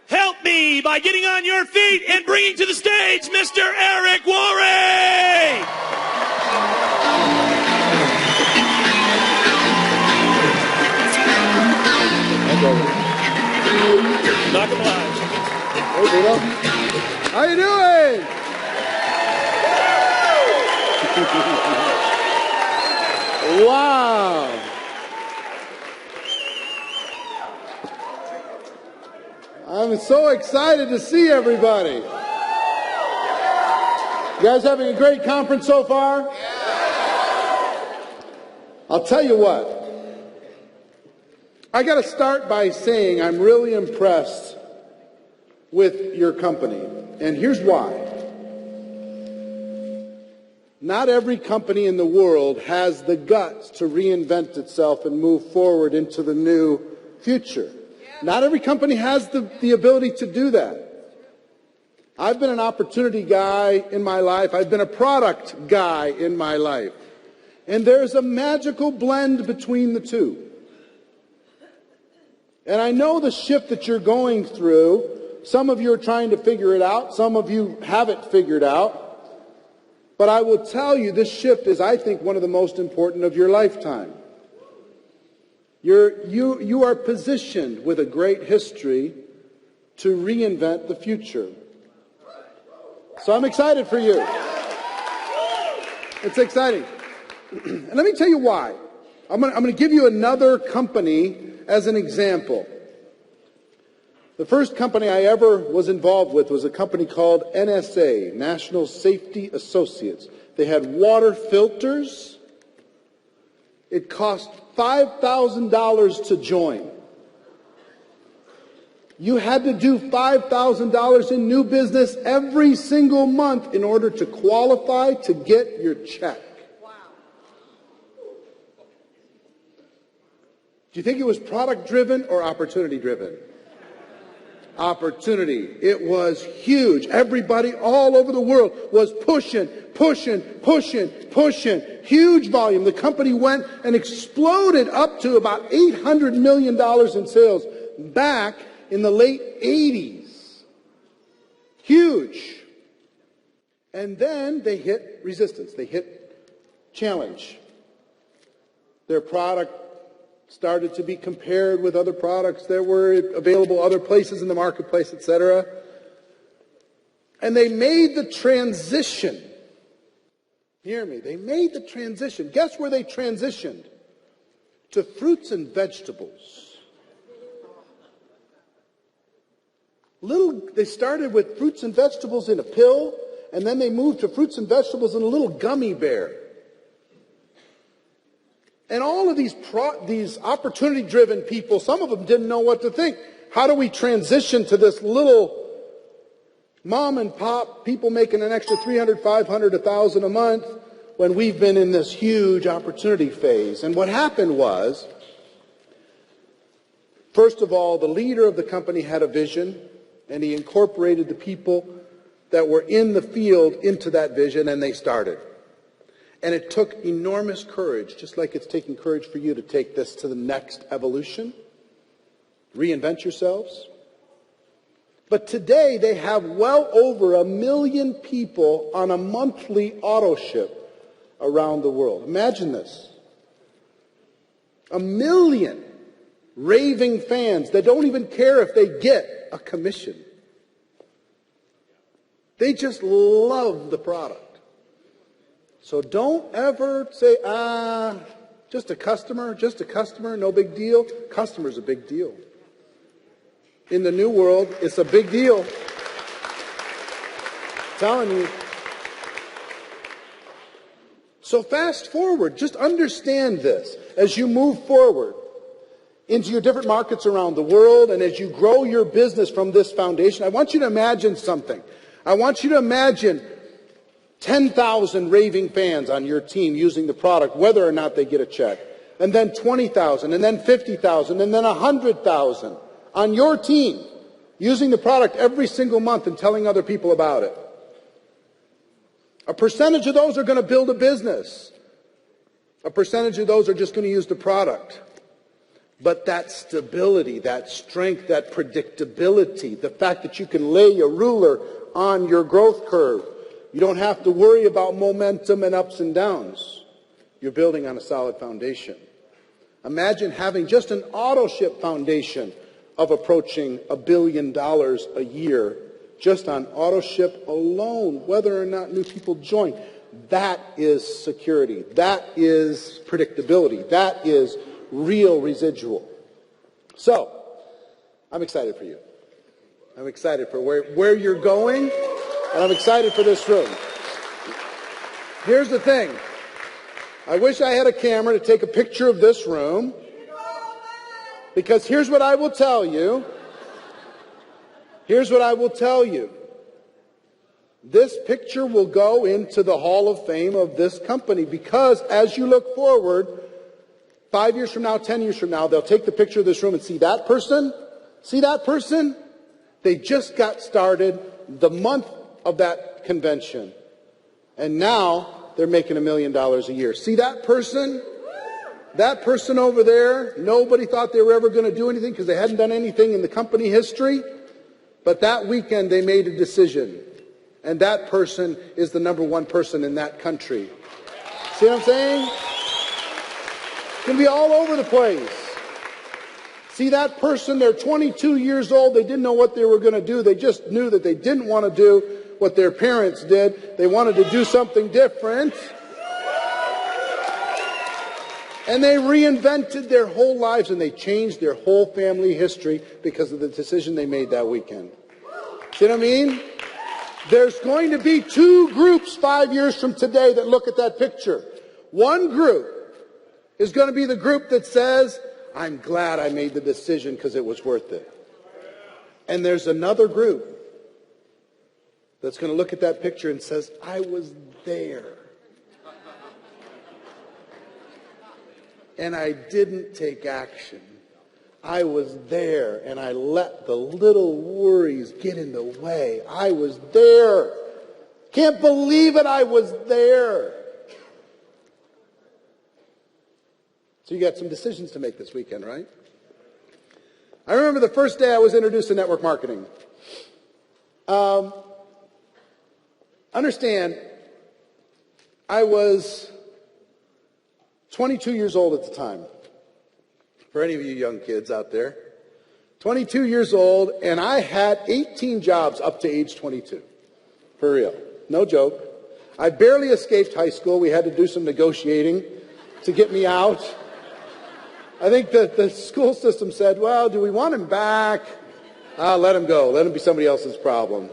Help me by getting on your feet and bringing to the stage Mr. Eric Worre. Knock him live. Hey, Vito. How you doing? Wow. I'm so excited to see everybody. You guys having a great conference so far? I'll tell you what. I got to start by saying I'm really impressed with your company. And here's why. Not every company in the world has the guts to reinvent itself and move forward into the new future. Not every company has the ability to do that. I've been an opportunity guy in my life. I've been a product guy in my life. And there's a magical blend between the two. And I know the shift that you're going through. Some of you are trying to figure it out. Some of you haven't figured out. But I will tell you, this shift is, I think, one of the most important of your lifetime. You are positioned with a great history to reinvent the future. So I'm excited for you. It's exciting. And let me tell you why. I'm going to give you another company as an example. The first company I ever was involved with was a company called NSA, National Safety Associates. They had water filters. It cost $5,000 to join. You had to do $5,000 in new business every single month in order to qualify to get your check. Wow. Do you think it was product driven or opportunity driven? Opportunity. It was huge. Everybody all over the world was pushing. Huge volume. The company went and exploded up to about $800 million in sales back in the late 80s. Huge. And then they hit resistance. They hit challenge. Their product started to be compared with other products that were available other places in the marketplace, etc. And they made the transition. Hear me. They made the transition. Guess where they transitioned? To fruits and vegetables. They started with fruits and vegetables in a pill, and then they moved to fruits and vegetables in a little gummy bear. And all of these opportunity-driven people, some of them didn't know what to think. How do we transition to this little mom and pop, people making an extra $300, $500, $1,000 a month when we've been in this huge opportunity phase? And what happened was, first of all, the leader of the company had a vision, and he incorporated the people that were in the field into that vision, and they started. And it took enormous courage, just like it's taking courage for you to take this to the next evolution, reinvent yourselves. But today they have well over 1 million people on a monthly auto ship around the world. Imagine this. 1 million raving fans that don't even care if they get a commission. They just love the product. So don't ever say, just a customer, no big deal. Customer's a big deal. In the new world, it's a big deal. I'm telling you. So fast forward, just understand this. As you move forward into your different markets around the world, and as you grow your business from this foundation, I want you to imagine something. I want you to imagine 10,000 raving fans on your team using the product, whether or not they get a check. And then 20,000, and then 50,000, and then 100,000 on your team using the product every single month and telling other people about it. A percentage of those are going to build a business. A percentage of those are just going to use the product. But that stability, that strength, that predictability, the fact that you can lay a ruler on your growth curve. You don't have to worry about momentum and ups and downs. You're building on a solid foundation. Imagine having just an auto ship foundation of approaching $1 billion a year just on auto ship alone, whether or not new people join. That is security. That is predictability. That is real residual. So, I'm excited for you. I'm excited for where you're going, and I'm excited for this room. Here's the thing. I wish I had a camera to take a picture of this room, because here's what I will tell you. Here's what I will tell you. This picture will go into the Hall of Fame of this company, because as you look forward, 5 years from now, 10 years from now, they'll take the picture of this room and see that person. See that person? They just got started the month of that convention. And now they're making $1 million a year. See that person? That person over there, nobody thought they were ever going to do anything because they hadn't done anything in the company history. But that weekend they made a decision. And that person is the #1 person in that country. See what I'm saying? It's going to be all over the place. See that person, they're 22 years old. They didn't know what they were going to do. They just knew that they didn't want to do what their parents did. They wanted to do something different. And they reinvented their whole lives, and they changed their whole family history because of the decision they made that weekend. See what I mean? There's going to be 2 groups 5 years from today that look at that picture. One group is going to be the group that says, I'm glad I made the decision because it was worth it. And there's another group that's going to look at that picture and says, I was there. And I didn't take action. I was there, and I let the little worries get in the way. I was there. Can't believe it, I was there. So you got some decisions to make this weekend, right? I remember the first day I was introduced to network marketing. Understand, I was 22 years old at the time. For any of you young kids out there. 22 years old, and I had 18 jobs up to age 22. For real. No joke. I barely escaped high school. We had to do some negotiating to get me out. I think the school system said, well, do we want him back? Let him go. Let him be somebody else's problem.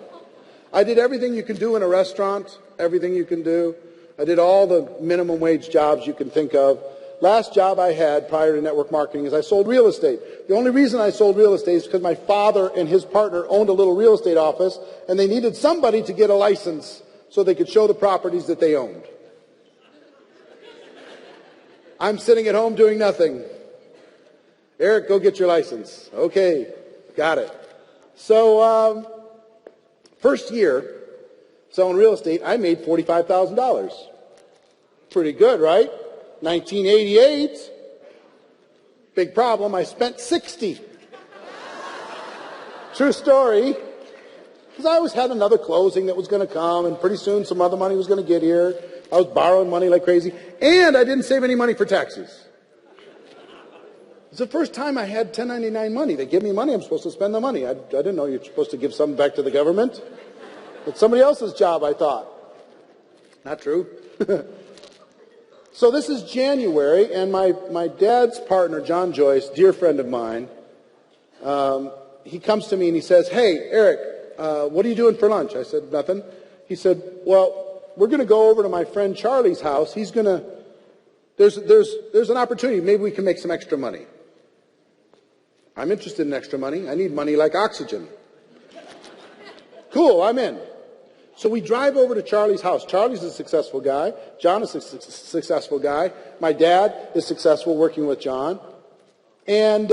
I did everything you can do in a restaurant, everything you can do. I did all the minimum wage jobs you can think of. Last job I had prior to network marketing is I sold real estate. The only reason I sold real estate is because my father and his partner owned a little real estate office, and they needed somebody to get a license so they could show the properties that they owned. I'm sitting at home doing nothing. Eric, go get your license. Okay, got it. So, first year selling real estate, I made $45,000. Pretty good, right? 1988, big problem, I spent 60. True story, because I always had another closing that was going to come, and pretty soon some other money was going to get here. I was borrowing money like crazy, and I didn't save any money for taxes. It's the first time I had 1099 money. They give me money, I'm supposed to spend the money. I didn't know you're supposed to give something back to the government. It's somebody else's job, I thought. Not true. So this is January, and my dad's partner, John Joyce, dear friend of mine, he comes to me and he says, hey, Eric, what are you doing for lunch? I said, nothing. He said, well, we're going to go over to my friend Charlie's house. He's going to, there's an opportunity. Maybe we can make some extra money. I'm interested in extra money. I need money like oxygen. Cool, I'm in. So we drive over to Charlie's house. Charlie's a successful guy. John is a successful guy. My dad is successful working with John. And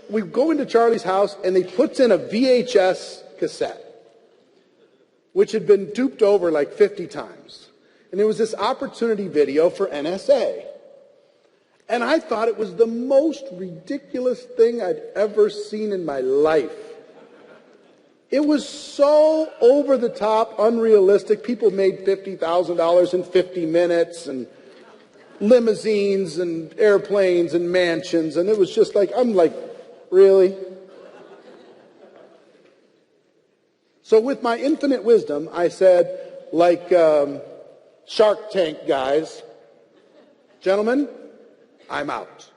we go into Charlie's house, and they put in a VHS cassette, which had been duped over like 50 times. And it was this opportunity video for NSA. And I thought it was the most ridiculous thing I'd ever seen in my life. It was so over the top, unrealistic. People made $50,000 in 50 minutes, and limousines and airplanes and mansions, and it was just like, I'm like, really? So with my infinite wisdom, I said, like Shark Tank guys, gentlemen, I'm out.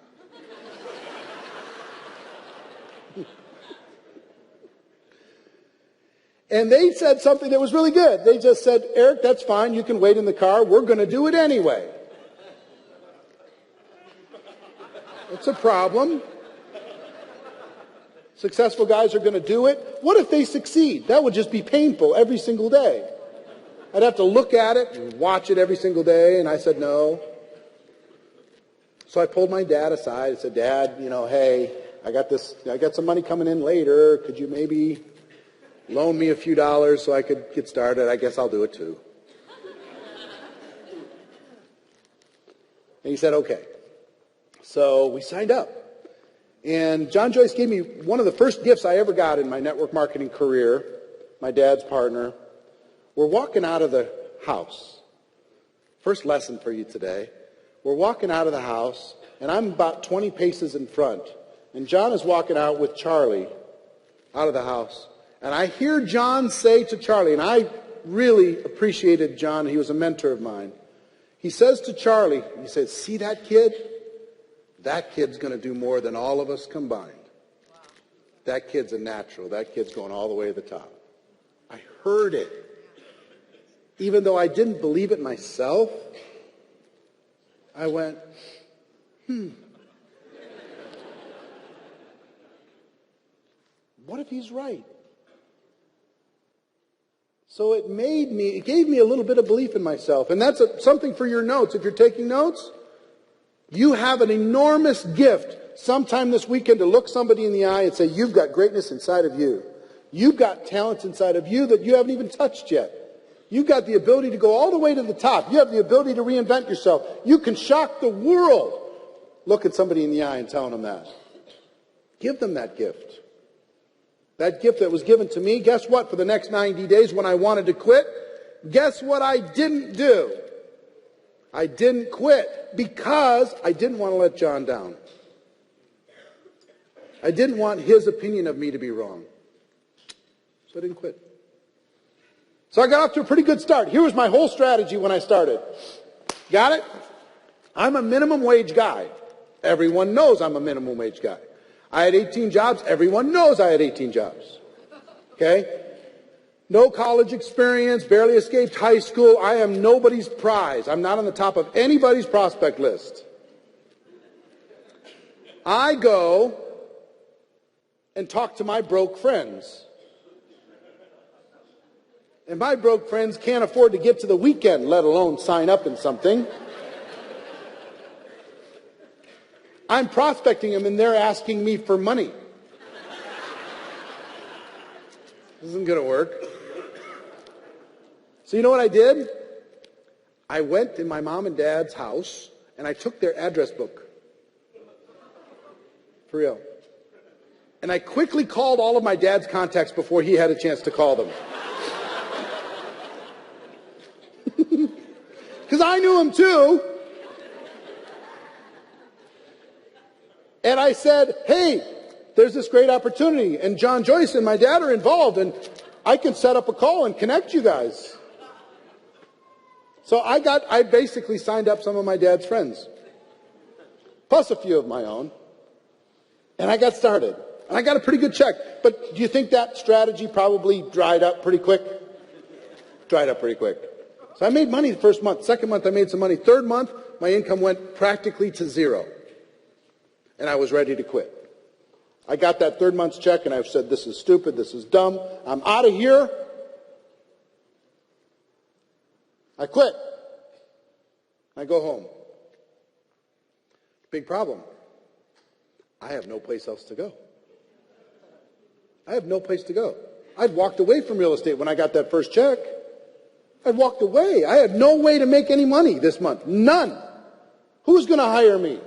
And they said something that was really good. They just said, Eric, that's fine. You can wait in the car. We're going to do it anyway. It's a problem. Successful guys are going to do it. What if they succeed? That would just be painful every single day. I'd have to look at it and watch it every single day. And I said, no. So I pulled my dad aside. I said, Dad, hey, I got some money coming in later. Could you maybe loan me a few dollars so I could get started? I guess I'll do it too. And he said, okay. So we signed up. And John Joyce gave me one of the first gifts I ever got in my network marketing career, my dad's partner. We're walking out of the house. First lesson for you today. We're walking out of the house, and I'm about 20 paces in front. And John is walking out with Charlie out of the house. And I hear John say to Charlie, and I really appreciated John. He was a mentor of mine. He says to Charlie, he says, see that kid? That kid's going to do more than all of us combined. Wow. That kid's a natural. That kid's going all the way to the top. I heard it. Even though I didn't believe it myself, I went, what if he's right? So it gave me a little bit of belief in myself. And that's something for your notes. If you're taking notes, you have an enormous gift sometime this weekend to look somebody in the eye and say, you've got greatness inside of you. You've got talents inside of you that you haven't even touched yet. You've got the ability to go all the way to the top. You have the ability to reinvent yourself. You can shock the world. Look at somebody in the eye and tell them that. Give them that gift. That gift that was given to me, guess what? For the next 90 days when I wanted to quit, guess what I didn't do? I didn't quit because I didn't want to let John down. I didn't want his opinion of me to be wrong. So I didn't quit. So I got off to a pretty good start. Here was my whole strategy when I started. Got it? I'm a minimum wage guy. Everyone knows I'm a minimum wage guy. I had 18 jobs. Everyone knows I had 18 jobs. Okay? No college experience, barely escaped high school. I am nobody's prize. I'm not on the top of anybody's prospect list. I go and talk to my broke friends. And my broke friends can't afford to get to the weekend, let alone sign up in something. I'm prospecting them and they're asking me for money. This isn't going to work. So you know what I did? I went in my mom and dad's house and I took their address book. For real. And I quickly called all of my dad's contacts before he had a chance to call them. Because I knew him too. And I said, hey, there's this great opportunity. And John Joyce and my dad are involved. And I can set up a call and connect you guys. So I basically signed up some of my dad's friends. Plus a few of my own. And I got started. And I got a pretty good check. But do you think that strategy probably dried up pretty quick? Dried up pretty quick. So I made money the first month. Second month, I made some money. Third month, my income went practically to zero. And I was ready to quit. I got that third month's check and I said, this is stupid, this is dumb. I'm out of here. I quit. I go home. Big problem. I have no place else to go. I have no place to go. I'd walked away from real estate when I got that first check. I'd walked away. I had no way to make any money this month. None. Who's going to hire me?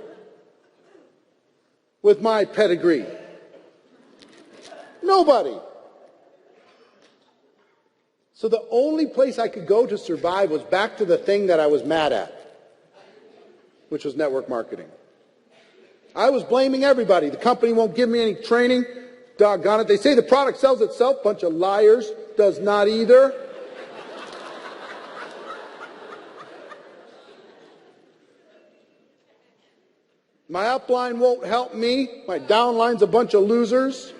with my pedigree? Nobody. So the only place I could go to survive was back to the thing that I was mad at, which was network marketing. I was blaming everybody. The company won't give me any training. Doggone it. They say the product sells itself. Bunch of liars. Does not either. My upline won't help me. My downline's a bunch of losers.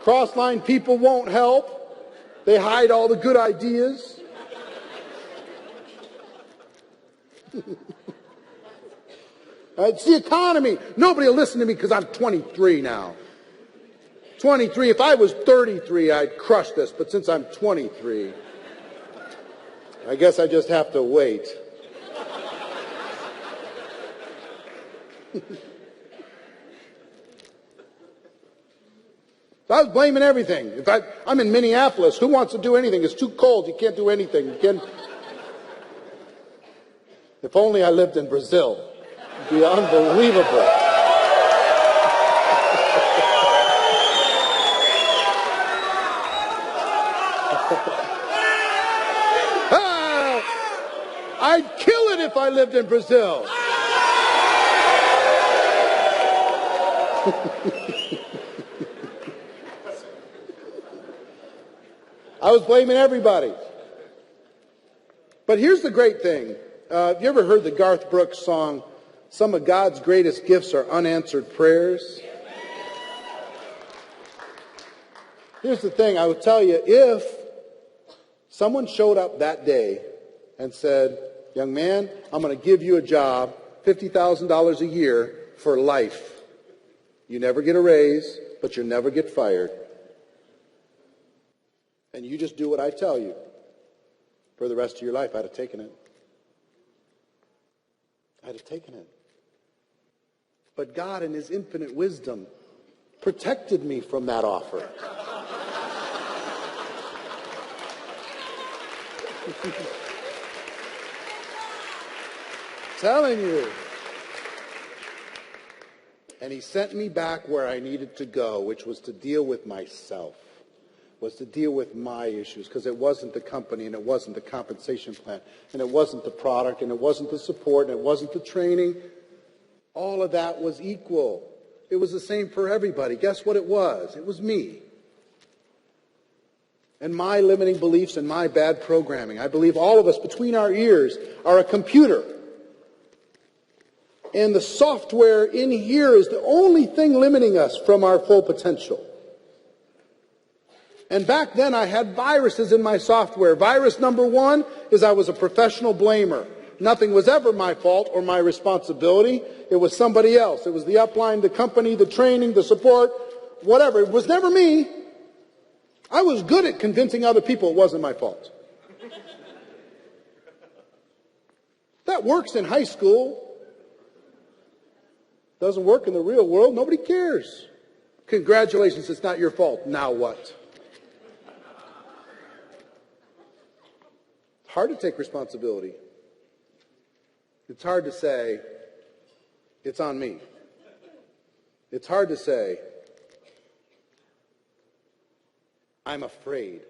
Crossline people won't help. They hide all the good ideas. It's the economy. Nobody will listen to me because I'm 23 now. 23. If I was 33, I'd crush this. But since I'm 23, I guess I just have to wait. I was blaming everything. I'm in Minneapolis. Who wants to do anything? It's too cold. You can't do anything. If only I lived in Brazil. It'd be unbelievable. I'd kill it if I lived in Brazil. I was blaming everybody. But here's the great thing. Have you ever heard the Garth Brooks song, "Some of God's greatest gifts are unanswered prayers"? Here's the thing. I would tell you, if someone showed up that day and said, "Young man, I'm going to give you a job, $50,000 a year for life. You never get a raise, but you never get fired. And you just do what I tell you for the rest of your life," I'd have taken it. I'd have taken it. But God, in His infinite wisdom, protected me from that offer. Telling you. And He sent me back where I needed to go, which was to deal with myself. Was to deal with my issues, because it wasn't the company, and it wasn't the compensation plan, and it wasn't the product, and it wasn't the support, and it wasn't the training. All of that was equal. It was the same for everybody. Guess what it was? It was me. And my limiting beliefs and my bad programming. I believe all of us between our ears are a computer. And the software in here is the only thing limiting us from our full potential. And back then I had viruses in my software. Virus number one is I was a professional blamer. Nothing was ever my fault or my responsibility. It was somebody else. It was the upline, the company, the training, the support, whatever. It was never me. I was good at convincing other people it wasn't my fault. That works in high school. Doesn't work in the real world. Nobody cares. Congratulations, it's not your fault. Now what? Hard to take responsibility. It's hard to say, it's on me. It's hard to say, I'm afraid.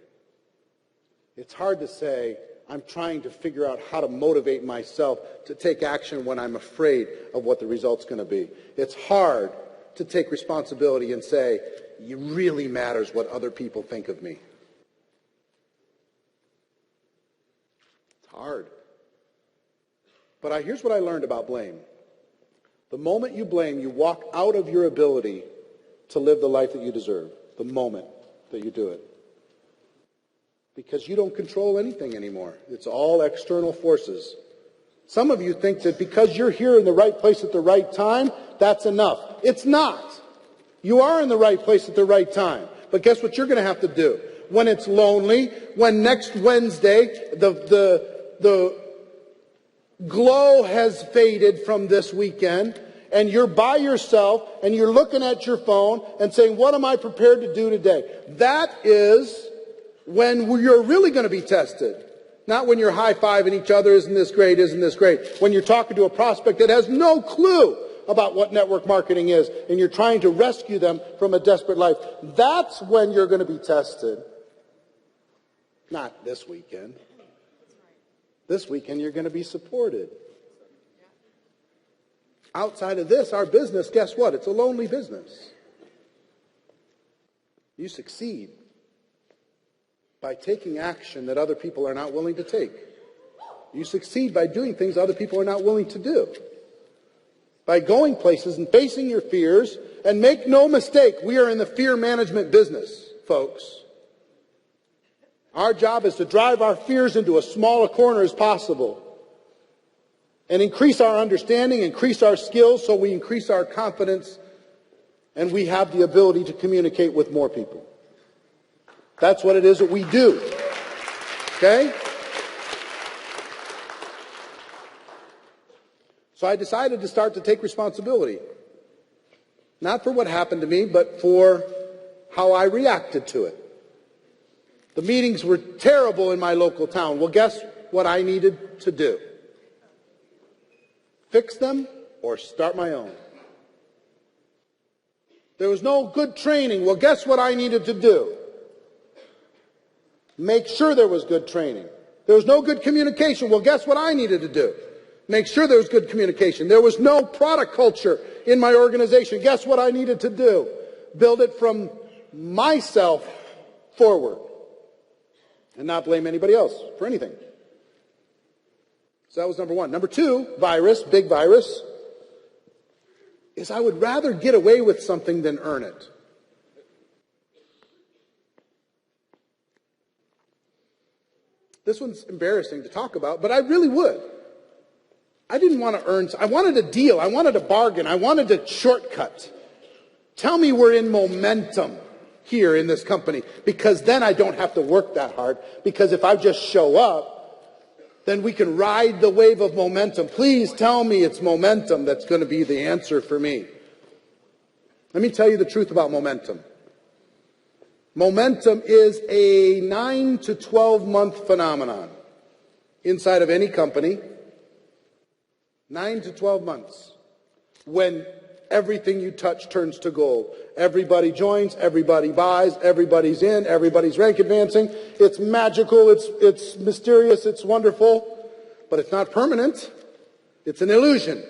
It's hard to say, I'm trying to figure out how to motivate myself to take action when I'm afraid of what the result's going to be. It's hard to take responsibility and say, it really matters what other people think of me. Hard. But here's what I learned about blame. The moment you blame, you walk out of your ability to live the life that you deserve. The moment that you do it. Because you don't control anything anymore. It's all external forces. Some of you think that because you're here in the right place at the right time, that's enough. It's not. You are in the right place at the right time. But guess what you're going to have to do? When it's lonely, when next Wednesday the glow has faded from this weekend, and you're by yourself, and you're looking at your phone and saying, what am I prepared to do today? That is when you're really going to be tested. Not when you're high-fiving each other, isn't this great, isn't this great? When you're talking to a prospect that has no clue about what network marketing is, and you're trying to rescue them from a desperate life. That's when you're going to be tested. Not this weekend. This weekend you're going to be supported. Outside of this, our business, guess what? It's a lonely business. You succeed by taking action that other people are not willing to take. You succeed by doing things other people are not willing to do. By going places and facing your fears, and make no mistake, we are in the fear management business, folks. Our job is to drive our fears into as small a corner as possible and increase our understanding, increase our skills so we increase our confidence and we have the ability to communicate with more people. That's what it is that we do. Okay? So I decided to start to take responsibility. Not for what happened to me, but for how I reacted to it. The meetings were terrible in my local town. Well, guess what I needed to do? Fix them or start my own. There was no good training. Well, guess what I needed to do? Make sure there was good training. There was no good communication. Well, guess what I needed to do? Make sure there was good communication. There was no product culture in my organization. Guess what I needed to do? Build it from myself forward and not blame anybody else for anything. So that was number one. Number two, big virus, is I would rather get away with something than earn it. This one's embarrassing to talk about, but I really would. I didn't want to earn. I wanted a deal. I wanted a bargain. I wanted a shortcut. Tell me we're in momentum here in this company, because then I don't have to work that hard. Because if I just show up, then we can ride the wave of momentum. Please tell me it's momentum that's going to be the answer for me. Let me tell you the truth about momentum. Momentum is a 9 to 12 month phenomenon inside of any company. 9 to 12 months, when everything you touch turns to gold. Everybody joins, everybody buys, everybody's in, everybody's rank advancing. It's magical, it's mysterious, it's wonderful, but it's not permanent. It's an illusion.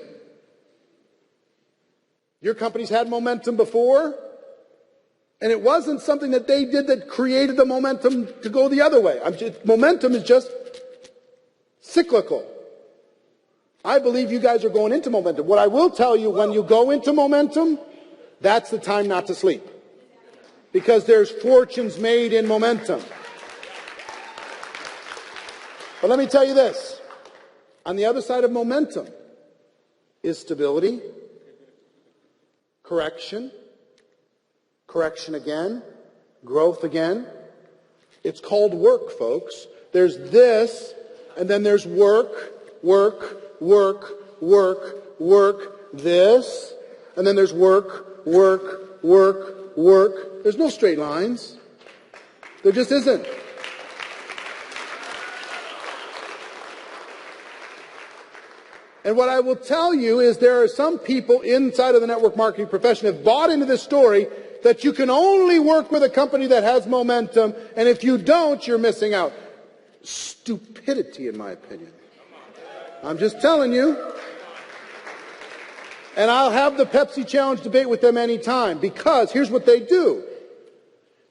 Your company's had momentum before, and it wasn't something that they did that created the momentum to go the other way. Momentum is just cyclical. I believe you guys are going into momentum. What I will tell you, when you go into momentum, that's the time not to sleep. Because there's fortunes made in momentum. But let me tell you this. On the other side of momentum is stability, correction again, growth again. It's called work, folks. There's this, and then there's work, this, and then there's work. There's no straight lines. There just isn't. And what I will tell you is there are some people inside of the network marketing profession have bought into this story that you can only work with a company that has momentum, and if you don't, you're missing out. Stupidity, in my opinion. I'm just telling you. And I'll have the Pepsi Challenge debate with them anytime, because here's what they do.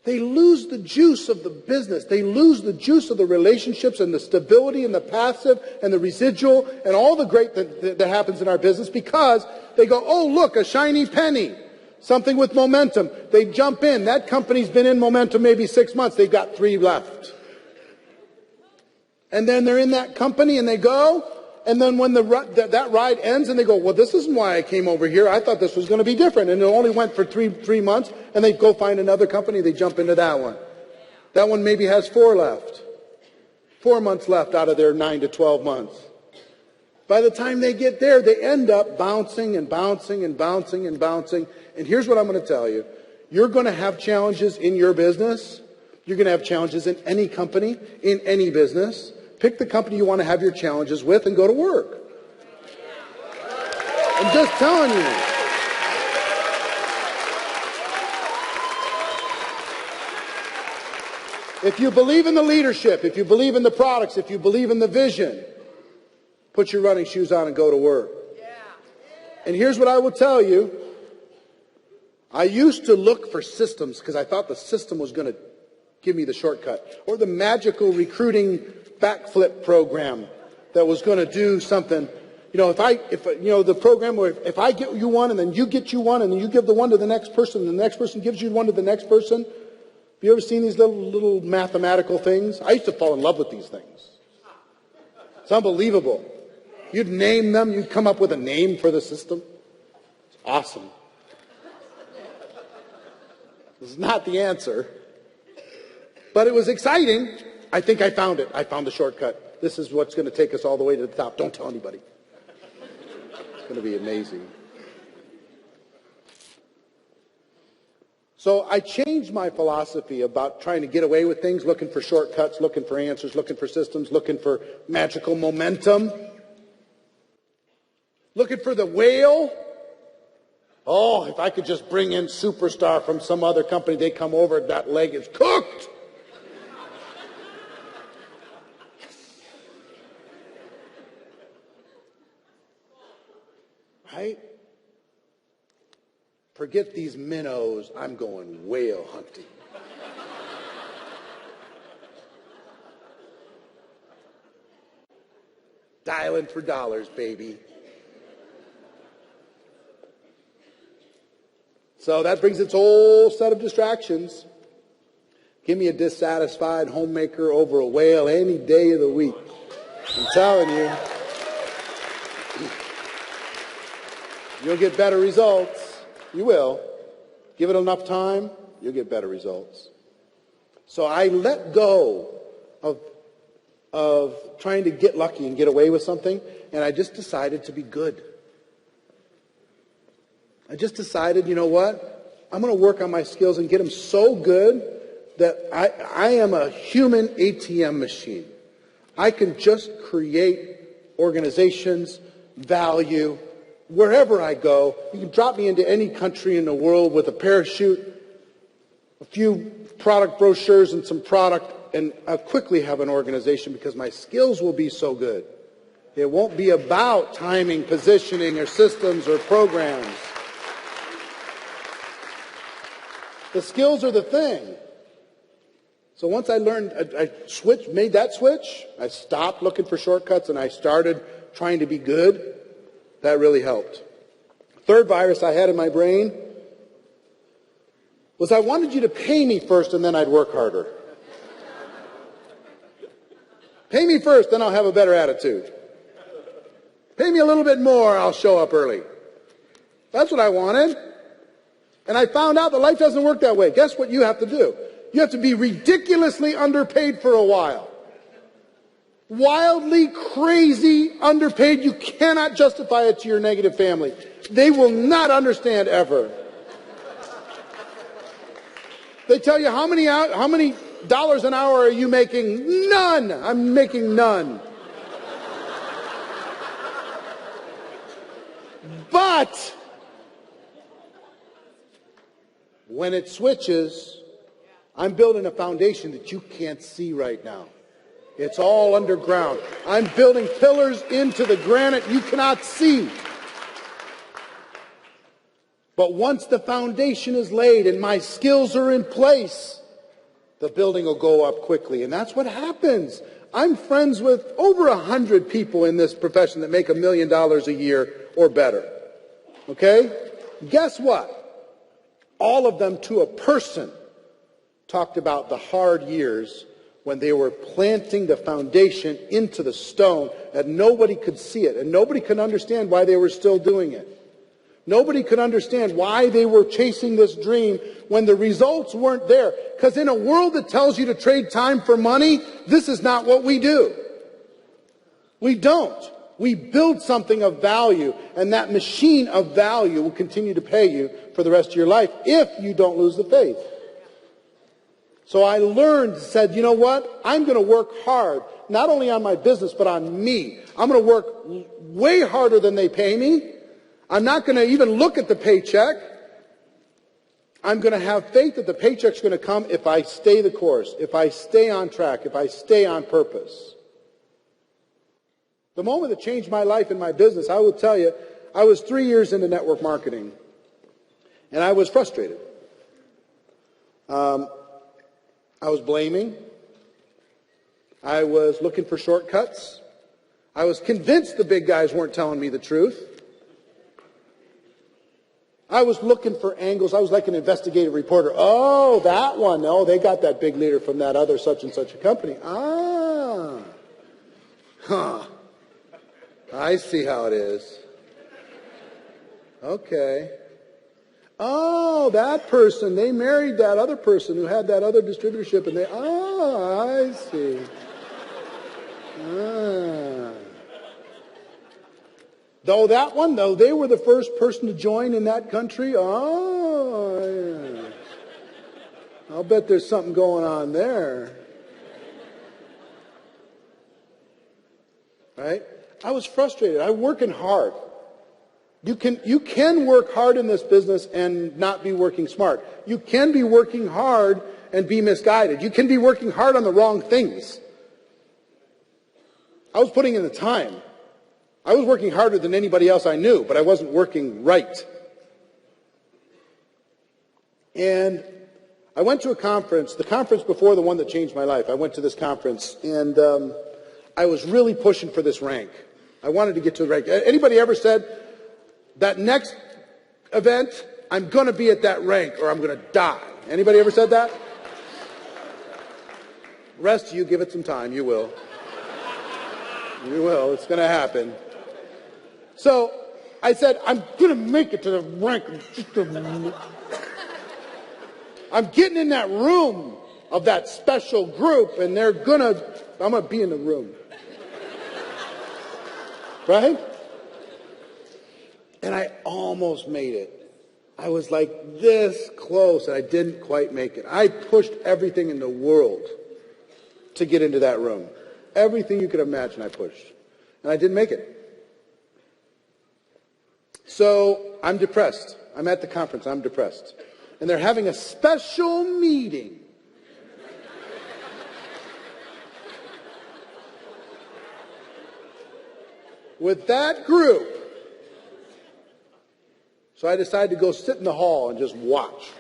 They lose the juice of the business. They lose the juice of the relationships and the stability and the passive and the residual and all the great that happens in our business, because they go, oh, look, a shiny penny, something with momentum. They jump in. That company's been in momentum maybe 6 months. They've got 3 left. And then they're in that company and they go, and then when that ride ends and they go, well, this isn't why I came over here. I thought this was going to be different. And it only went for three months, and they go find another company. They jump into that one. That one maybe has 4 left. 4 months left out of their 9 to 12 months. By the time they get there, they end up bouncing and bouncing and bouncing and bouncing. And here's what I'm going to tell you. You're going to have challenges in your business. You're going to have challenges in any company, in any business. Pick the company you want to have your challenges with and go to work. I'm just telling you. If you believe in the leadership, if you believe in the products, if you believe in the vision, put your running shoes on and go to work. And here's what I will tell you. I used to look for systems because I thought the system was going to give me the shortcut, or the magical recruiting backflip program that was going to do something. You know, the program where if I get you one and then you get you one and then you give the one to the next person and the next person gives you one to the next person. Have you ever seen these little mathematical things? I used to fall in love with these things. It's unbelievable. You'd name them. You'd come up with a name for the system. It's awesome. This is not the answer. But it was exciting. I think I found it. I found the shortcut. This is what's going to take us all the way to the top. Don't tell anybody. It's going to be amazing. So I changed my philosophy about trying to get away with things, looking for shortcuts, looking for answers, looking for systems, looking for magical momentum, looking for the whale. Oh, if I could just bring in Superstar from some other company, they come over, that leg is cooked. Right? Forget these minnows. I'm going whale hunting. Dialing for dollars, baby. So that brings its whole set of distractions. Give me a dissatisfied homemaker over a whale any day of the week. I'm telling you. You'll get better results. You will. Give it enough time, you'll get better results. So I let go of trying to get lucky and get away with something, and I just decided to be good. I just decided, you know what? I'm going to work on my skills and get them so good that I am a human ATM machine. I can just create organizations, value, wherever I go. You can drop me into any country in the world with a parachute, a few product brochures and some product, and I'll quickly have an organization because my skills will be so good. It won't be about timing, positioning, or systems or programs. The skills are the thing. So once I learned, I made that switch, I stopped looking for shortcuts and I started trying to be good. That really helped. Third virus I had in my brain was I wanted you to pay me first and then I'd work harder. Pay me first, then I'll have a better attitude. Pay me a little bit more, I'll show up early. That's what I wanted. And I found out that life doesn't work that way. Guess what you have to do? You have to be ridiculously underpaid for a while. Wildly, crazy, underpaid. You cannot justify it to your negative family. They will not understand ever. They tell you, how many dollars an hour are you making? None. I'm making none. But when it switches, I'm building a foundation that you can't see right now. It's all underground. I'm building pillars into the granite you cannot see. But once the foundation is laid and my skills are in place, the building will go up quickly. And that's what happens. I'm friends with over 100 people in this profession that make $1 million a year or better. Okay? Guess what? All of them to a person talked about the hard years when they were planting the foundation into the stone and nobody could see it and nobody could understand why they were still doing it. Nobody could understand why they were chasing this dream when the results weren't there. Because in a world that tells you to trade time for money, this is not what we do. We don't. We build something of value, and that machine of value will continue to pay you for the rest of your life if you don't lose the faith. So I said, you know what? I'm going to work hard, not only on my business, but on me. I'm going to work way harder than they pay me. I'm not going to even look at the paycheck. I'm going to have faith that the paycheck's going to come if I stay the course, if I stay on track, if I stay on purpose. The moment that changed my life and my business, I will tell you, I was 3 years into network marketing, and I was frustrated. I was blaming. I was looking for shortcuts. I was convinced the big guys weren't telling me the truth. I was looking for angles. I was like an investigative reporter. Oh, that one. Oh, they got that big leader from that other such and such a company. I see how it is. Okay. Oh, that person, they married that other person who had that other distributorship, and I see. Though that one, though they were the first person to join in that country, yeah. I'll bet there's something going on there. Right? I was frustrated. I'm working hard. You can work hard in this business and not be working smart. You can be working hard and be misguided. You can be working hard on the wrong things. I was putting in the time. I was working harder than anybody else I knew, but I wasn't working right. And I went to a conference, the conference before the one that changed my life. I went to this conference, and I was really pushing for this rank. I wanted to get to the rank. Anybody ever said, that next event, I'm going to be at that rank or I'm going to die? Anybody ever said that? The rest of you, give it some time. You will. You will. It's going to happen. So I said, I'm going to make it to the rank. I'm getting in that room of that special group, and I'm going to be in the room. Right? And I almost made it. I was like this close, and I didn't quite make it. I pushed everything in the world to get into that room. Everything you could imagine I pushed. And I didn't make it. So I'm depressed. I'm at the conference. I'm depressed. And they're having a special meeting. With that group. So I decided to go sit in the hall and just watch.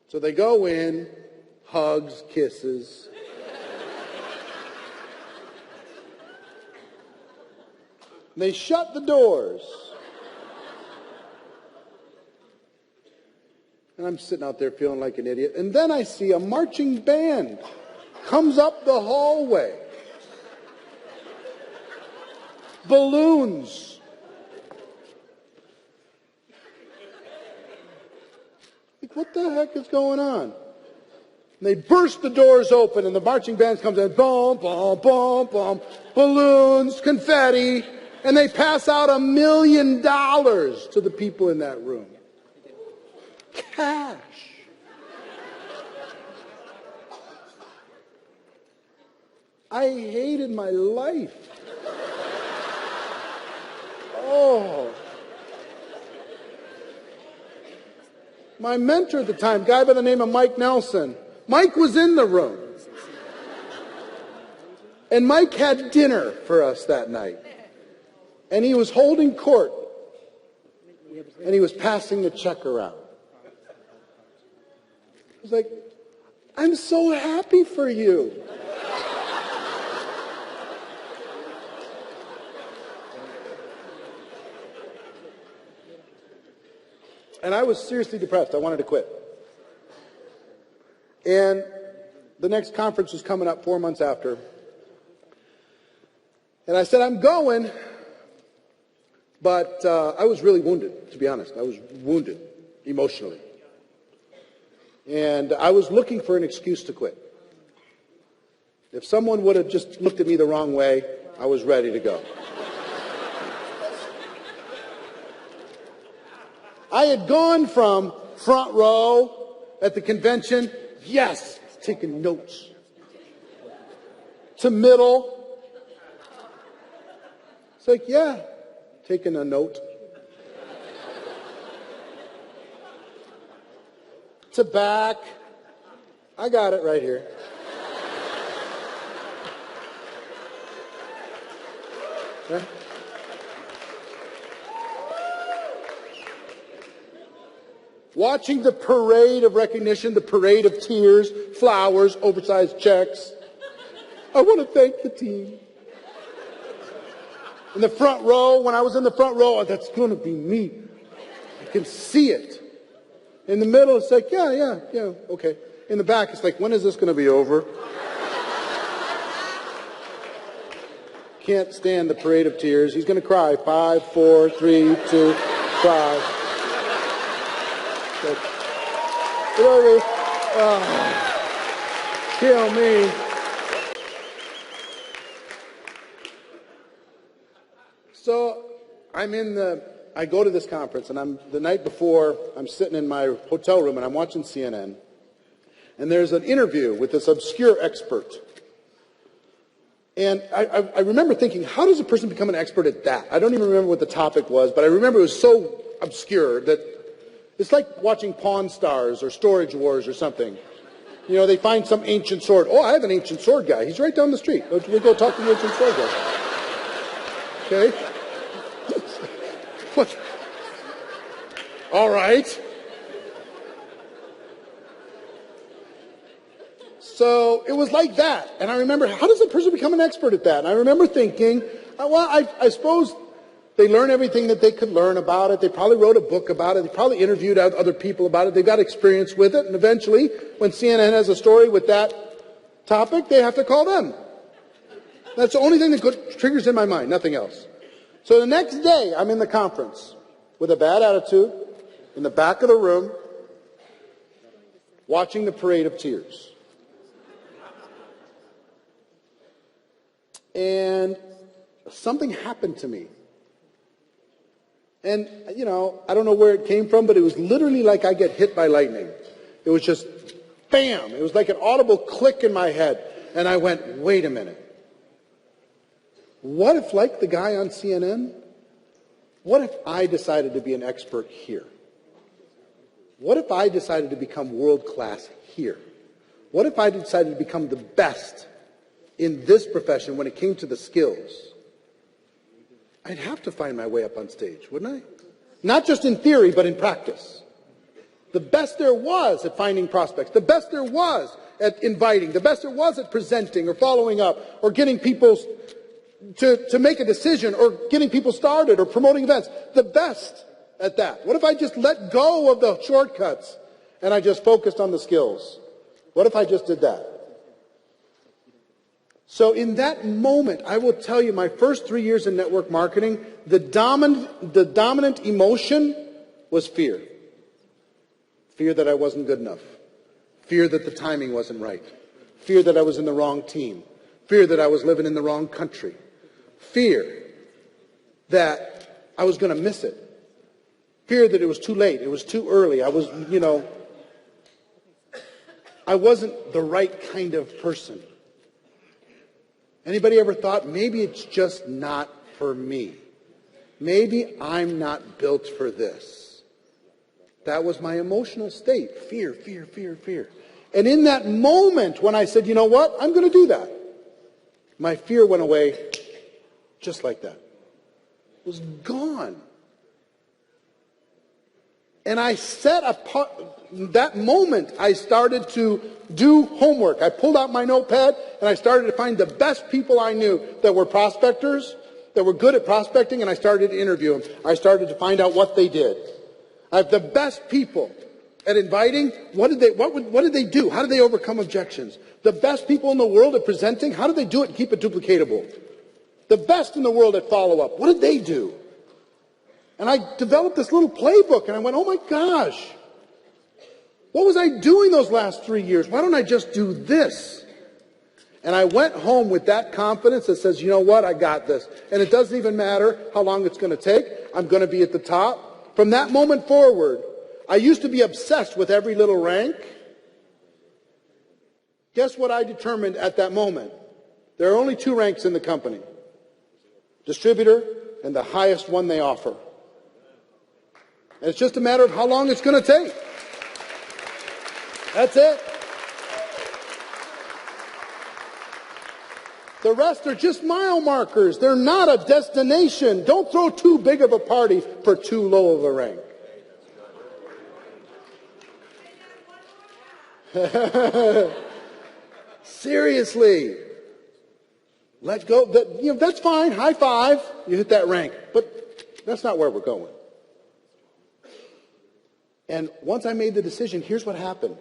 So they go in, hugs, kisses. They shut the doors. And I'm sitting out there feeling like an idiot. And then I see a marching band comes up the hallway. Balloons. Like, what the heck is going on? And they burst the doors open, and the marching band comes in. Boom, boom, boom, boom. Balloons, confetti. And they pass out $1 million to the people in that room. Cash. I hated my life. Oh. My mentor at the time, a guy by the name of Mike Nelson. Mike was in the room. And Mike had dinner for us that night. And he was holding court. And he was passing the check around. I was like, I'm so happy for you. And I was seriously depressed. I wanted to quit. And the next conference was coming up 4 months after. And I said, I'm going. But I was really wounded, to be honest. I was wounded emotionally. And I was looking for an excuse to quit. If someone would have just looked at me the wrong way, I was ready to go. I had gone from front row at the convention, yes, taking notes, to middle. It's like, yeah, taking a note. To back. I got it right here. Okay. Watching the parade of recognition, the parade of tears, flowers, oversized checks. I want to thank the team. In the front row, when I was in the front row, oh, that's going to be me. I can see it. In the middle, it's like, yeah, okay. In the back, it's like, when is this going to be over? Can't stand the parade of tears. He's going to cry. 5, 4, 3, 2, 5. Kill me. So I go to this conference, and the night before, I'm sitting in my hotel room, and I'm watching CNN, and there's an interview with this obscure expert. And I remember thinking, how does a person become an expert at that? I don't even remember what the topic was, but I remember it was so obscure that it's like watching Pawn Stars or Storage Wars or something. You know, they find some ancient sword. Oh, I have an ancient sword guy. He's right down the street. We'll go talk to the ancient sword guy. Okay? What? All right. So it was like that. And I remember, how does a person become an expert at that? And I remember thinking, well, I suppose they learn everything that they could learn about it. They probably wrote a book about it. They probably interviewed other people about it. They've got experience with it. And eventually, when CNN has a story with that topic, they have to call them. That's the only thing that triggers in my mind, nothing else. So the next day, I'm in the conference with a bad attitude in the back of the room, watching the parade of tears. And something happened to me. And, you know, I don't know where it came from, but it was literally like I get hit by lightning. It was just, bam! It was like an audible click in my head. And I went, wait a minute. What if, like the guy on CNN, what if I decided to be an expert here? What if I decided to become world-class here? What if I decided to become the best in this profession when it came to the skills? I'd have to find my way up on stage, wouldn't I? Not just in theory, but in practice. The best there was at finding prospects, the best there was at inviting, the best there was at presenting or following up or getting people to make a decision or getting people started or promoting events. The best at that. What if I just let go of the shortcuts and I just focused on the skills? What if I just did that? So in that moment, I will tell you, my first 3 years in network marketing, the dominant emotion was fear. Fear that I wasn't good enough. Fear that the timing wasn't right. Fear that I was in the wrong team. Fear that I was living in the wrong country. Fear that I was going to miss it. Fear that it was too late. It was too early. I was, I wasn't the right kind of person. Anybody ever thought, maybe it's just not for me? Maybe I'm not built for this. That was my emotional state. Fear, fear, fear, fear. And in that moment when I said, you know what, I'm going to do that, my fear went away just like that. It was gone. And I set apart, that moment I started to do homework. I pulled out my notepad and I started to find the best people I knew that were prospectors, that were good at prospecting, and I started to interview them. I started to find out what they did. I have the best people at inviting. What did they do? How did they overcome objections? The best people in the world at presenting, how did they do it and keep it duplicatable? The best in the world at follow-up, what did they do? And I developed this little playbook, and I went, oh my gosh, what was I doing those last 3 years? Why don't I just do this? And I went home with that confidence that says, you know what, I got this. And it doesn't even matter how long it's going to take. I'm going to be at the top. From that moment forward, I used to be obsessed with every little rank. Guess what I determined at that moment? There are only two ranks in the company: distributor and the highest one they offer. And it's just a matter of how long it's going to take. That's it. The rest are just mile markers. They're not a destination. Don't throw too big of a party for too low of a rank. Seriously. Let go. That's fine. High five. You hit that rank. But that's not where we're going. And once I made the decision, here's what happened.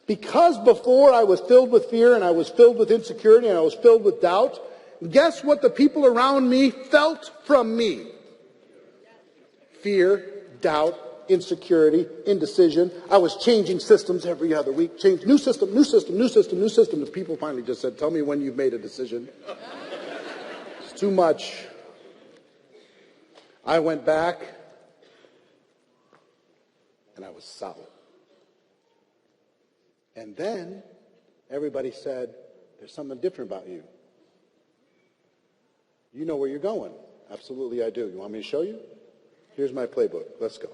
Because before I was filled with fear and I was filled with insecurity and I was filled with doubt, guess what the people around me felt from me? Fear, doubt, insecurity, indecision. I was changing systems every other week. Change new system, new system, new system, new system. And people finally just said, tell me when you've made a decision. It's too much. I went back and I was solid. And then everybody said, there's something different about you. You know where you're going. Absolutely, I do. You want me to show you? Here's my playbook. Let's go.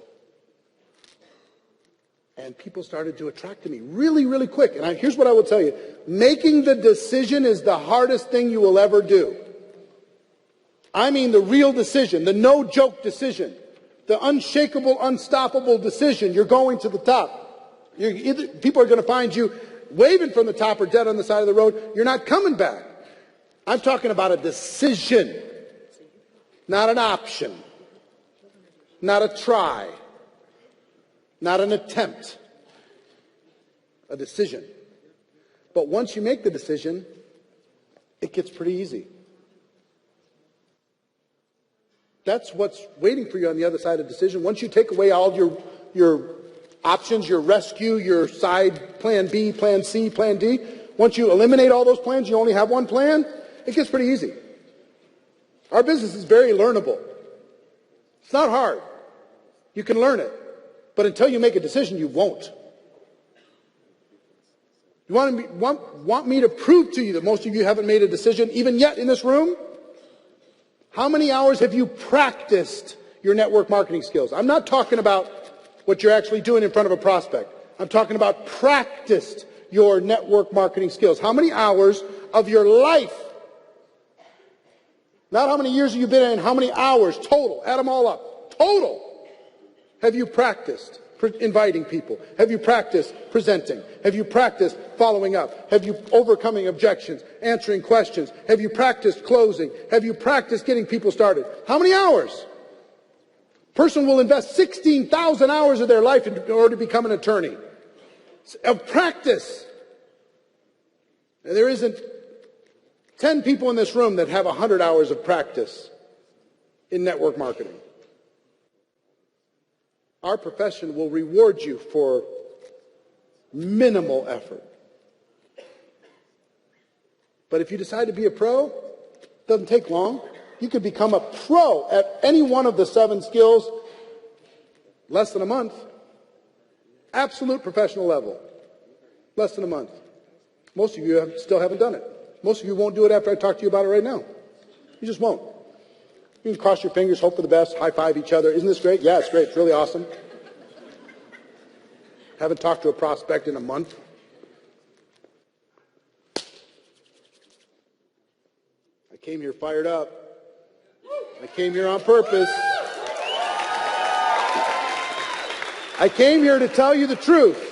And people started to attract to me really, really quick. And here's what I will tell you. Making the decision is the hardest thing you will ever do. I mean the real decision, the no-joke decision, the unshakable, unstoppable decision. You're going to the top. People are going to find you waving from the top or dead on the side of the road. You're not coming back. I'm talking about a decision, not an option, not a try, not an attempt, a decision. But once you make the decision, it gets pretty easy. That's what's waiting for you on the other side of the decision. Once you take away all your options, your rescue, your side plan B, plan C, plan D. Once you eliminate all those plans, you only have one plan, it gets pretty easy. Our business is very learnable. It's not hard. You can learn it. But until you make a decision, you won't. You want me to prove to you that most of you haven't made a decision even yet in this room? How many hours have you practiced your network marketing skills? I'm not talking about what you're actually doing in front of a prospect. I'm talking about practiced your network marketing skills. How many hours of your life, not how many years you've been in, how many hours total, add them all up, total, have you practiced inviting people? Have you practiced presenting? Have you practiced following up? Have you overcoming objections, answering questions? Have you practiced closing? Have you practiced getting people started? How many hours? Person will invest 16,000 hours of their life in order to become an attorney. Of practice. And there isn't 10 people in this room that have 100 hours of practice in network marketing. Our profession will reward you for minimal effort. But if you decide to be a pro, it doesn't take long. You could become a pro at any one of the 7 skills less than a month. Absolute professional level. Less than a month. Most of you still haven't done it. Most of you won't do it after I talk to you about it right now. You just won't. You can cross your fingers, hope for the best, high-five each other. Isn't this great? Yeah, it's great. It's really awesome. Haven't talked to a prospect in a month. I came here fired up. I came here on purpose. I came here to tell you the truth.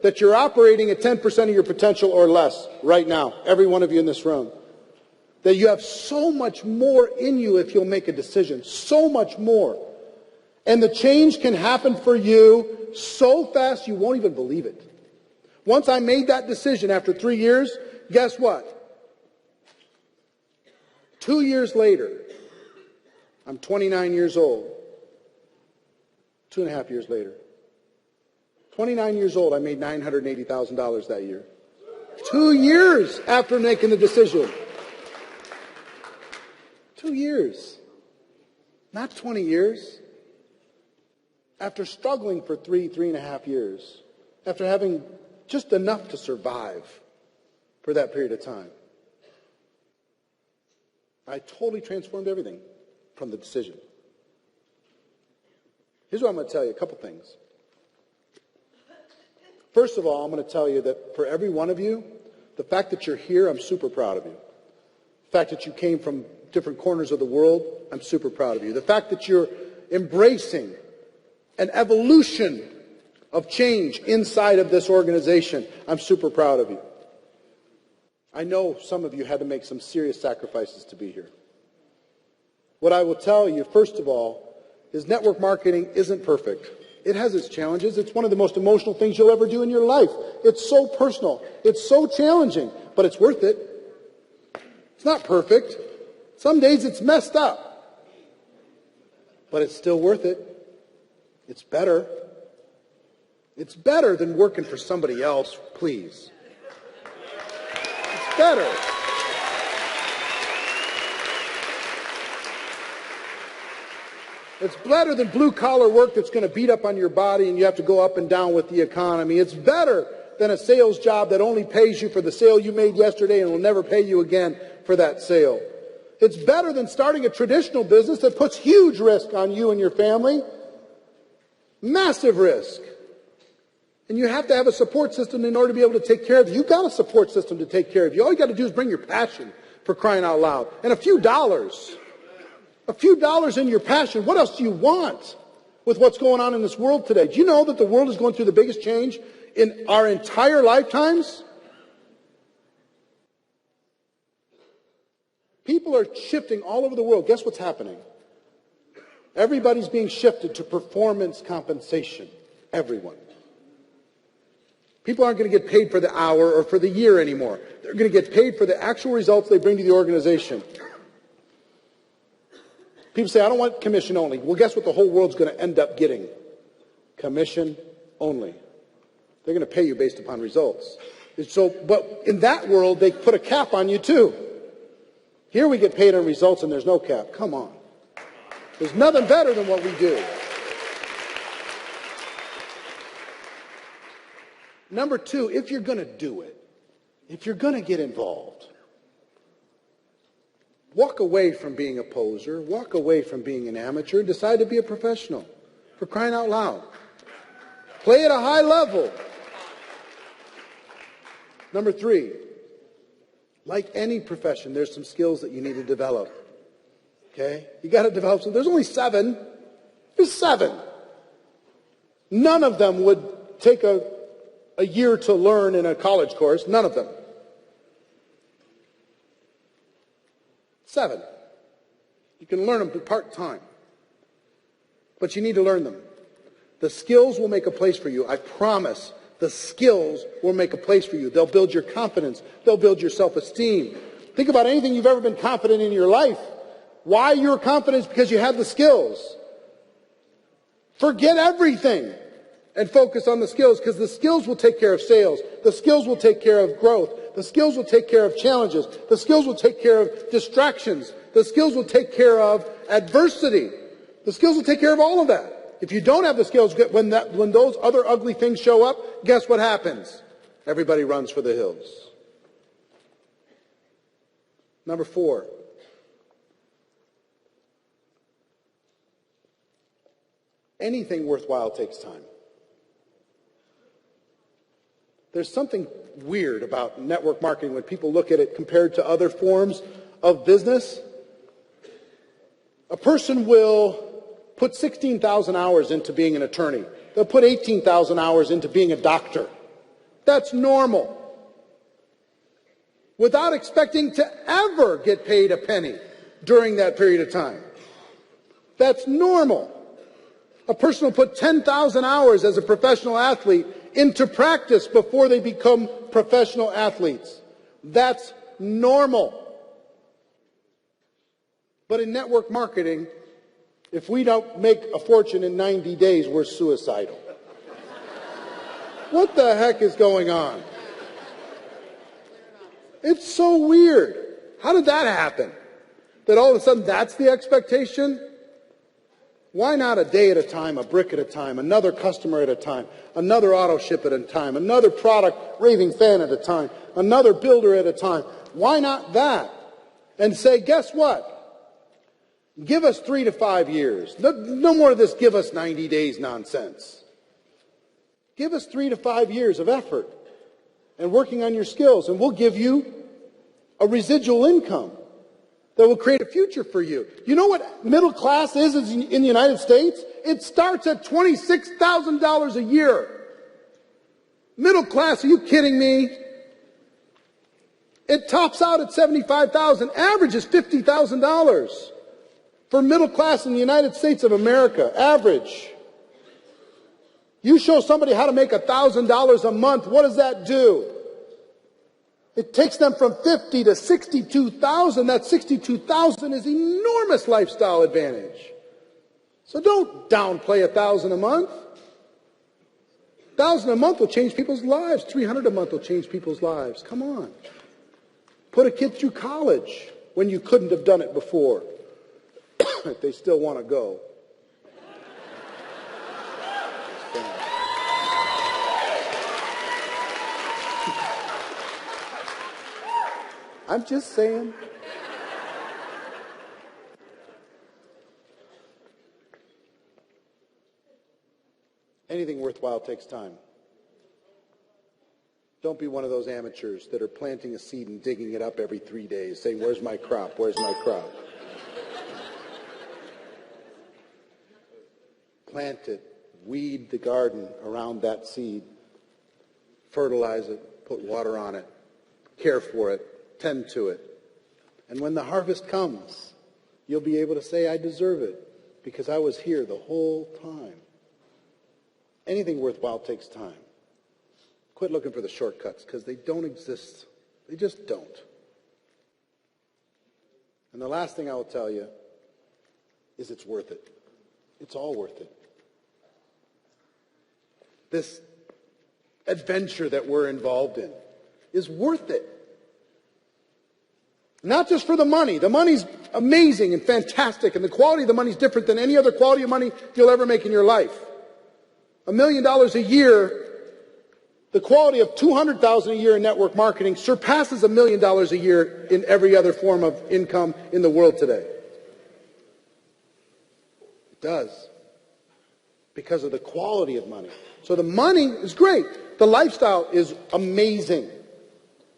That you're operating at 10% of your potential or less right now. Every one of you in this room. That you have so much more in you if you'll make a decision. So much more. And the change can happen for you so fast you won't even believe it. Once I made that decision after 3 years, guess what? 2 years later, I'm 29 years old. 2.5 years later. 29 years old, I made $980,000 that year. 2 years after making the decision. 2 years. Not 20 years. After struggling for 3.5 years. After having just enough to survive. for that period of time. I totally transformed everything from the decision. Here's what I'm going to tell you, a couple things. First of all, I'm going to tell you that for every one of you, the fact that you're here, I'm super proud of you. The fact that you came from different corners of the world, I'm super proud of you. The fact that you're embracing an evolution of change inside of this organization, I'm super proud of you. I know some of you had to make some serious sacrifices to be here. What I will tell you, first of all, is network marketing isn't perfect. It has its challenges. It's one of the most emotional things you'll ever do in your life. It's so personal. It's so challenging, but it's worth it. It's not perfect. Some days it's messed up, but it's still worth it. It's better. It's better than working for somebody else, please. It's better. It's better than blue-collar work that's going to beat up on your body and you have to go up and down with the economy. It's better than a sales job that only pays you for the sale you made yesterday and will never pay you again for that sale. It's better than starting a traditional business that puts huge risk on you and your family. Massive risk. And you have to have a support system in order to be able to take care of you. You've got a support system to take care of you. All you got to do is bring your passion, for crying out loud. And a few dollars. A few dollars in your passion. What else do you want with what's going on in this world today? Do you know that the world is going through the biggest change in our entire lifetimes? People are shifting all over the world. Guess what's happening? Everybody's being shifted to performance compensation. Everyone. People aren't going to get paid for the hour or for the year anymore. They're going to get paid for the actual results they bring to the organization. People say, I don't want commission only. Well, guess what the whole world's going to end up getting? Commission only. They're going to pay you based upon results. But in that world, they put a cap on you too. Here we get paid on results and there's no cap. Come on. There's nothing better than what we do. Number two, if you're going to do it, if you're going to get involved, walk away from being a poser, walk away from being an amateur, and decide to be a professional. For crying out loud. Play at a high level. Number three, like any profession, there's some skills that you need to develop. Okay? You got to develop some. There's only 7. There's 7. None of them would take a year to learn in a college course. None of them. 7. You can learn them part-time. But you need to learn them. The skills will make a place for you. I promise. The skills will make a place for you. They'll build your confidence. They'll build your self-esteem. Think about anything you've ever been confident in your life. Why you're confident is because you have the skills. Forget everything and focus on the skills, because the skills will take care of sales. The skills will take care of growth. The skills will take care of challenges. The skills will take care of distractions. The skills will take care of adversity. The skills will take care of all of that. If you don't have the skills, when those other ugly things show up, guess what happens? Everybody runs for the hills. Number 4. Anything worthwhile takes time. There's something weird about network marketing when people look at it compared to other forms of business. A person will put 16,000 hours into being an attorney. They'll put 18,000 hours into being a doctor. That's normal. Without expecting to ever get paid a penny during that period of time. That's normal. A person will put 10,000 hours as a professional athlete into practice before they become professional athletes. That's normal. But in network marketing, if we don't make a fortune in 90 days, we're suicidal. What the heck is going on? It's so weird. How did that happen? That all of a sudden that's the expectation? Why not a day at a time, a brick at a time, another customer at a time, another auto ship at a time, another product raving fan at a time, another builder at a time? Why not that? And say, guess what? Give us 3 to 5 years. No more of this give us 90 days nonsense. Give us 3 to 5 years of effort and working on your skills, and we'll give you a residual income that will create a future for you. You know what middle class is in the United States? It starts at $26,000 a year. Middle class, are you kidding me? It tops out at $75,000. Average is $50,000 for middle class in the United States of America. Average. You show somebody how to make $1,000 a month, what does that do? It takes them from 50 to 62,000. That 62,000 is enormous lifestyle advantage. So don't downplay 1,000 a month. 1,000 a month will change people's lives. 300 a month will change people's lives. Come on. Put a kid through college when you couldn't have done it before. If they still want to go. I'm just saying. Anything worthwhile takes time. Don't be one of those amateurs that are planting a seed and digging it up every 3 days, saying, where's my crop? Where's my crop? Plant it. Weed the garden around that seed. Fertilize it. Put water on it. Care for it. Tend to it. And when the harvest comes, you'll be able to say, I deserve it because I was here the whole time. Anything worthwhile takes time. Quit looking for the shortcuts because they don't exist. They just don't. And the last thing I will tell you is it's worth it. It's all worth it. This adventure that we're involved in is worth it. Not just for the money. The money's amazing and fantastic, and the quality of the money is different than any other quality of money you'll ever make in your life. $1 million a year, the quality of $200,000 a year in network marketing surpasses $1 million a year in every other form of income in the world today. It does. Because of the quality of money. So the money is great. The lifestyle is amazing.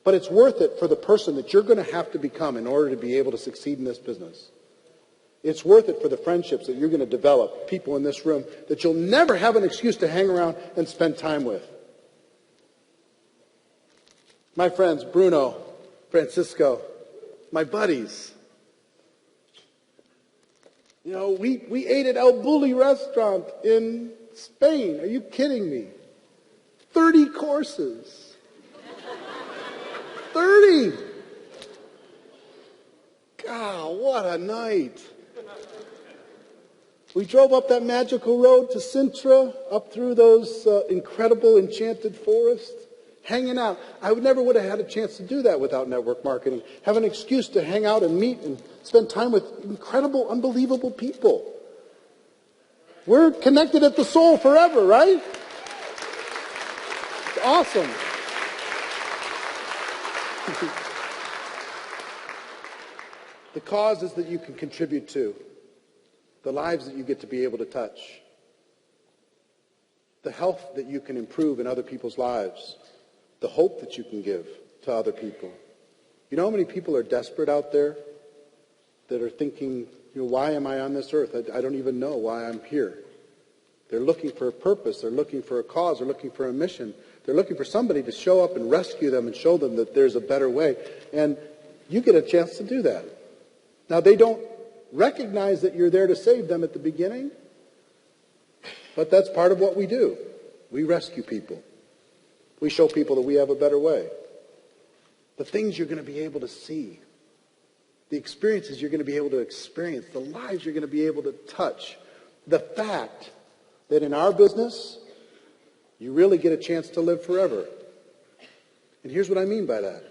But it's worth it for the person that you're going to have to become in order to be able to succeed in this business. It's worth it for the friendships that you're going to develop, people in this room that you'll never have an excuse to hang around and spend time with. My friends, Bruno, Francisco, my buddies. You know, we ate at El Bulli restaurant in Spain. Are you kidding me? 30 courses. 30! God, what a night. We drove up that magical road to Sintra, up through those incredible enchanted forests, hanging out. I never would have had a chance to do that without network marketing. Have an excuse to hang out and meet and spend time with incredible, unbelievable people. We're connected at the soul forever, right? It's awesome. The causes that you can contribute to, the lives that you get to be able to touch, the health that you can improve in other people's lives, the hope that you can give to other people. You know how many people are desperate out there that are thinking, you know, why am I on this earth? I don't even know why I'm here. They're looking for a purpose. They're looking for a cause. They're looking for a mission. They're looking for somebody to show up and rescue them and show them that there's a better way. And you get a chance to do that. Now, they don't recognize that you're there to save them at the beginning, but that's part of what we do. We rescue people. We show people that we have a better way. The things you're going to be able to see, the experiences you're going to be able to experience, the lives you're going to be able to touch, the fact that in our business, you really get a chance to live forever. And here's what I mean by that.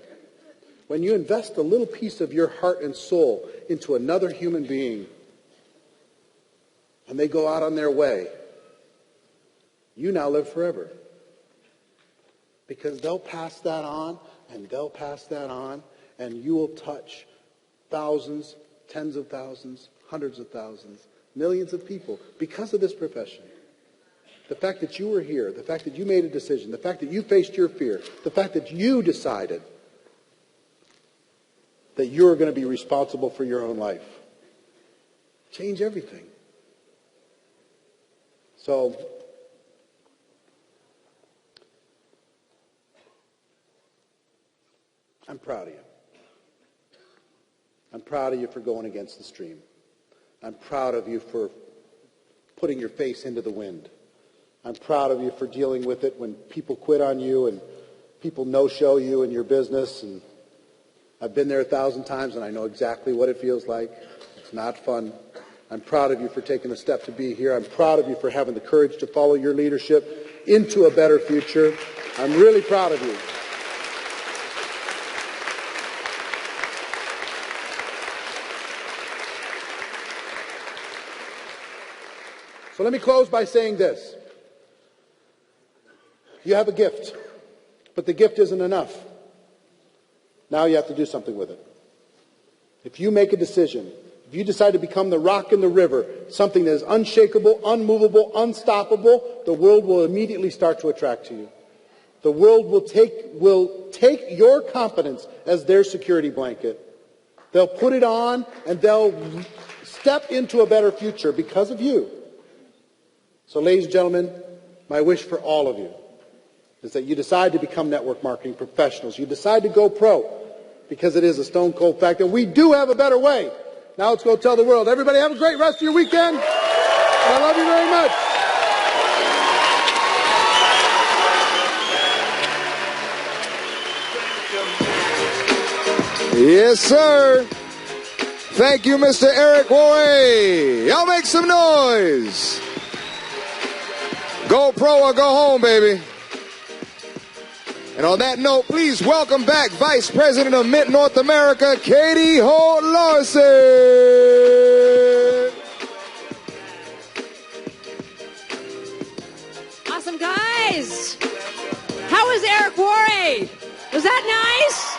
When you invest a little piece of your heart and soul into another human being, and they go out on their way, you now live forever. Because they'll pass that on, and they'll pass that on, and you will touch thousands, tens of thousands, hundreds of thousands, millions of people because of this profession. The fact that you were here, the fact that you made a decision, the fact that you faced your fear, the fact that you decided that you're going to be responsible for your own life. Change everything. So, I'm proud of you. I'm proud of you for going against the stream. I'm proud of you for putting your face into the wind. I'm proud of you for dealing with it when people quit on you and people no-show you in your business. And I've been there 1,000 times, and I know exactly what it feels like. It's not fun. I'm proud of you for taking the step to be here. I'm proud of you for having the courage to follow your leadership into a better future. I'm really proud of you. So let me close by saying this. You have a gift, but the gift isn't enough. Now you have to do something with it. If you make a decision, if you decide to become the rock in the river, something that is unshakable, unmovable, unstoppable, the world will immediately start to attract to you. The world will take your confidence as their security blanket. They'll put it on and they'll step into a better future because of you. So, ladies and gentlemen, my wish for all of you is that you decide to become network marketing professionals. You decide to go pro, because it is a stone cold fact that we do have a better way. Now let's go tell the world. Everybody have a great rest of your weekend. I love you very much. Yes, sir. Thank you, Mr. Eric Worre. Y'all make some noise. Go pro or go home, baby. And on that note, please welcome back Vice President of Mynt North America, Katie Holt Larson. Awesome, guys. How was Eric Worre? Was that nice?